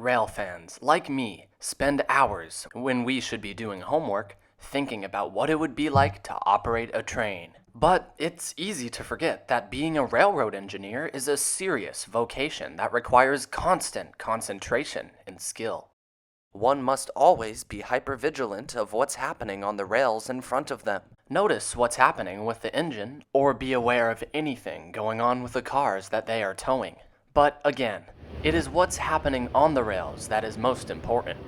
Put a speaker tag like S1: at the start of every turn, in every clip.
S1: Rail fans, like me, spend hours, when we should be doing homework, thinking about what it would be like to operate a train. But it's easy to forget that being a railroad engineer is a serious vocation that requires constant concentration and skill. One must always be hypervigilant of what's happening on the rails in front of them. Notice what's happening with the engine, or be aware of anything going on with the cars that they are towing. But again, it is what's happening on the rails that is most important.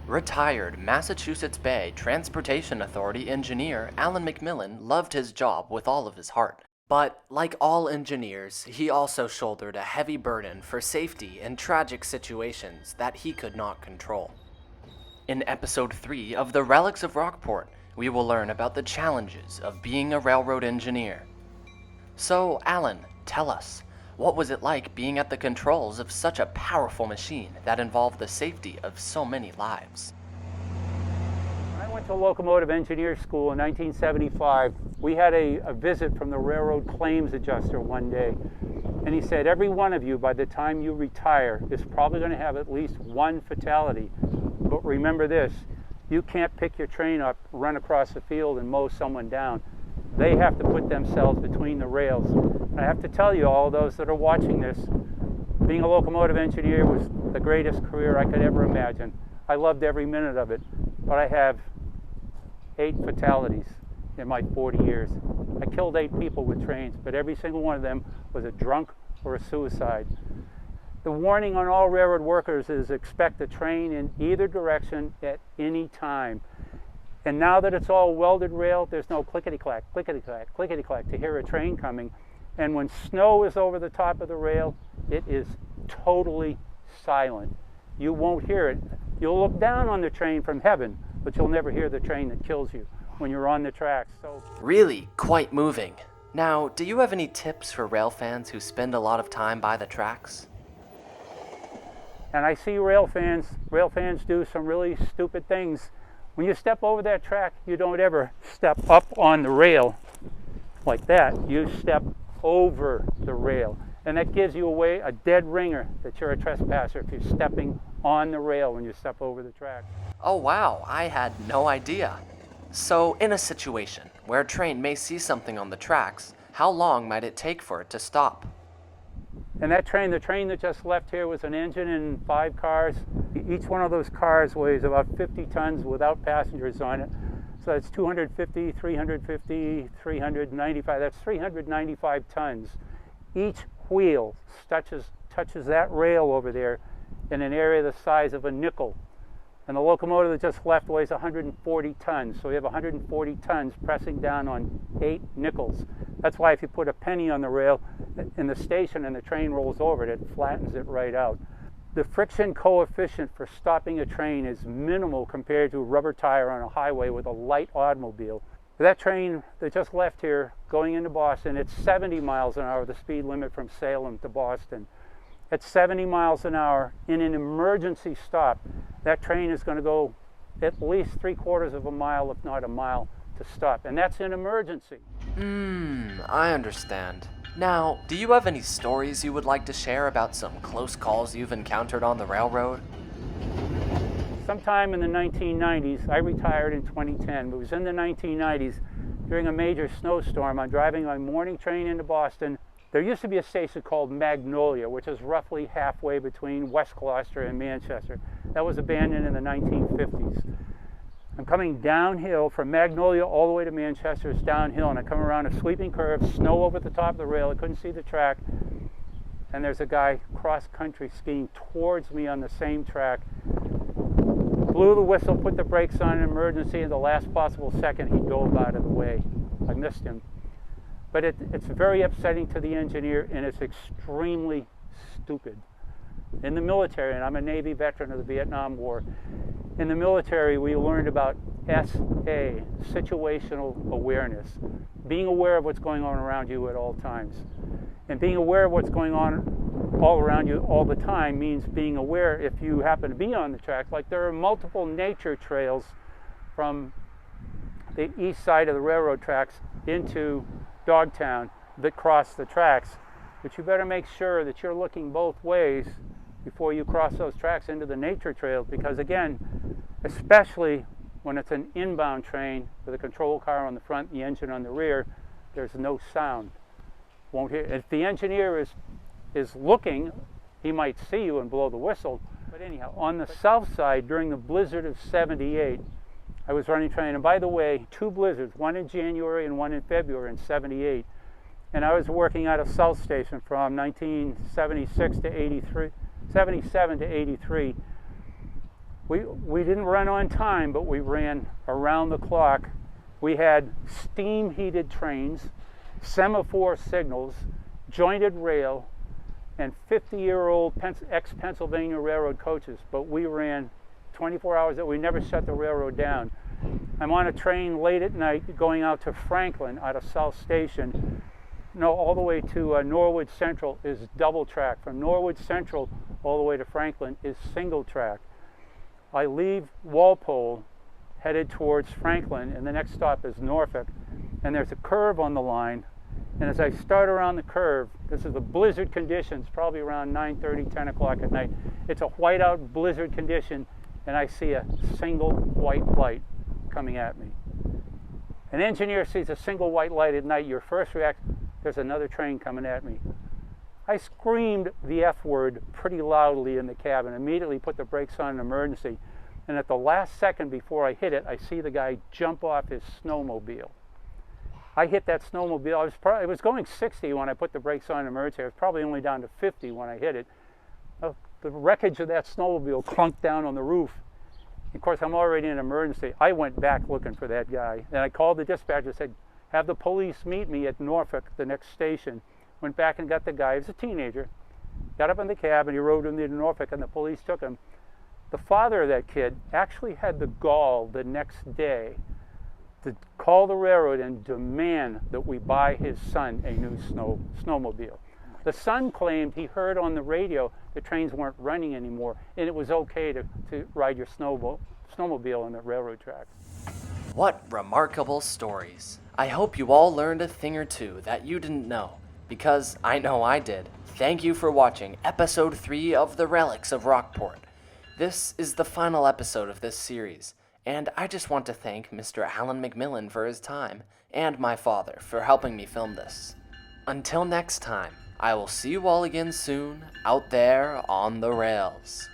S1: Retired Massachusetts Bay Transportation Authority engineer Alan McMillan loved his job with all of his heart. But, like all engineers, he also shouldered a heavy burden for safety in tragic situations that he could not control. In Episode 3 of the Relics of Rockport, we will learn about the challenges of being a railroad engineer. So, Alan, tell us, what was it like being at the controls of such a powerful machine that involved the safety of so many lives?
S2: I went to locomotive engineer school in 1975. We had a visit from the railroad claims adjuster one day, and he said, every one of you, by the time you retire, is probably going to have at least one fatality. But remember this, you can't pick your train up, run across the field, and mow someone down. They have to put themselves between the rails. And I have to tell you, all those that are watching this, being a locomotive engineer was the greatest career I could ever imagine. I loved every minute of it, but I have 8 fatalities in my 40 years. I killed 8 people with trains, but every single one of them was a drunk or a suicide. The warning on all railroad workers is expect a train in either direction at any time. And now that it's all welded rail, there's no clickety-clack, clickety-clack, clickety-clack to hear a train coming. And when snow is over the top of the rail, it is totally silent. You won't hear it. You'll look down on the train from heaven, but you'll never hear the train that kills you when you're on the tracks.
S1: Really quite moving. Now, do you have any tips for rail fans who spend a lot of time by the tracks?
S2: And I see rail fans do some really stupid things. When you step over that track, you don't ever step up on the rail like that. You step over the rail. And that gives you a dead ringer that you're a trespasser if you're stepping on the rail when you step over the track.
S1: Oh wow, I had no idea. So, in a situation where a train may see something on the tracks, how long might it take for it to stop?
S2: And the train that just left here was an engine and 5 cars. Each one of those cars weighs about 50 tons without passengers on it. So that's 250, 350, 395. That's 395 tons. Each wheel touches that rail over there in an area the size of a nickel. And the locomotive that just left weighs 140 tons. So we have 140 tons pressing down on 8 nickels. That's why if you put a penny on the rail in the station and the train rolls over it, it flattens it right out. The friction coefficient for stopping a train is minimal compared to a rubber tire on a highway with a light automobile. That train that just left here going into Boston, it's 70 miles an hour, the speed limit from Salem to Boston. At 70 miles an hour in an emergency stop, that train is going to go at least 3/4 of a mile, if not a mile, to stop. And that's an emergency.
S1: I understand. Now, do you have any stories you would like to share about some close calls you've encountered on the railroad?
S2: Sometime in the 1990s, I retired in 2010, but it was in the 1990s during a major snowstorm. I'm driving my morning train into Boston. There used to be a station called Magnolia, which is roughly halfway between West Gloucester and Manchester. That was abandoned in the 1950s. I'm coming downhill from Magnolia all the way to Manchester. It's downhill, and I come around a sweeping curve, snow over the top of the rail. I couldn't see the track. And there's a guy cross-country skiing towards me on the same track. Blew the whistle, put the brakes on in emergency, and the last possible second he dove out of the way. I missed him. But it's very upsetting to the engineer, and it's extremely stupid. In the military, and I'm a Navy veteran of the Vietnam War, in the military we learned about SA, situational awareness, being aware of what's going on around you at all times. And being aware of what's going on all around you all the time means being aware if you happen to be on the track. Like there are multiple nature trails from the east side of the railroad tracks into Dogtown that cross the tracks. but you better make sure that you're looking both ways before you cross those tracks into the nature trails, because again, especially when it's an inbound train with a control car on the front and the engine on the rear, there's no sound. Won't hear. If the engineer is looking, he might see you and blow the whistle. But anyhow, on the south side, during the blizzard of '78, I was running train. And by the way, 2 blizzards, one in January and one in February in '78. And I was working out of South Station from 1976 to 83, 77 to 83. We didn't run on time, but we ran around the clock. We had steam heated trains, semaphore signals, jointed rail, and 50-year-old ex-Pennsylvania Railroad coaches, but we ran 24 hours. We never shut the railroad down. I'm on a train late at night going out to Franklin out of South Station. No, all the way to Norwood Central is double track. From Norwood Central all the way to Franklin is single track. I leave Walpole, headed towards Franklin, and the next stop is Norfolk, and there's a curve on the line. And as I start around the curve, this is the blizzard conditions, probably around 9:30, 10 o'clock at night. It's a whiteout blizzard condition, and I see a single white light coming at me. An engineer sees a single white light at night, your first reaction, there's another train coming at me. I screamed the F word pretty loudly in the cabin, immediately put the brakes on in emergency, and at the last second before I hit it, I see the guy jump off his snowmobile. I hit that snowmobile. It was going 60 when I put the brakes on in emergency. I was probably only down to 50 when I hit it. The wreckage of that snowmobile clunked down on the roof. Of course, I'm already in emergency. I went back looking for that guy. And I called the dispatcher and said, have the police meet me at Norfolk, the next station. Went back and got the guy. He was a teenager. Got up in the cab and he rode him to Norfolk, and the police took him. The father of that kid actually had the gall the next day to call the railroad and demand that we buy his son a new snowmobile. The son claimed he heard on the radio the trains weren't running anymore, and it was okay to ride your snowmobile on the railroad track.
S1: What remarkable stories. I hope you all learned a thing or two that you didn't know, because I know I did. Thank you for watching episode 3 of the Relics of Rockport. This is the final episode of this series, and I just want to thank Mr. Alan McMillan for his time, and my father for helping me film this. Until next time, I will see you all again soon, out there on the rails.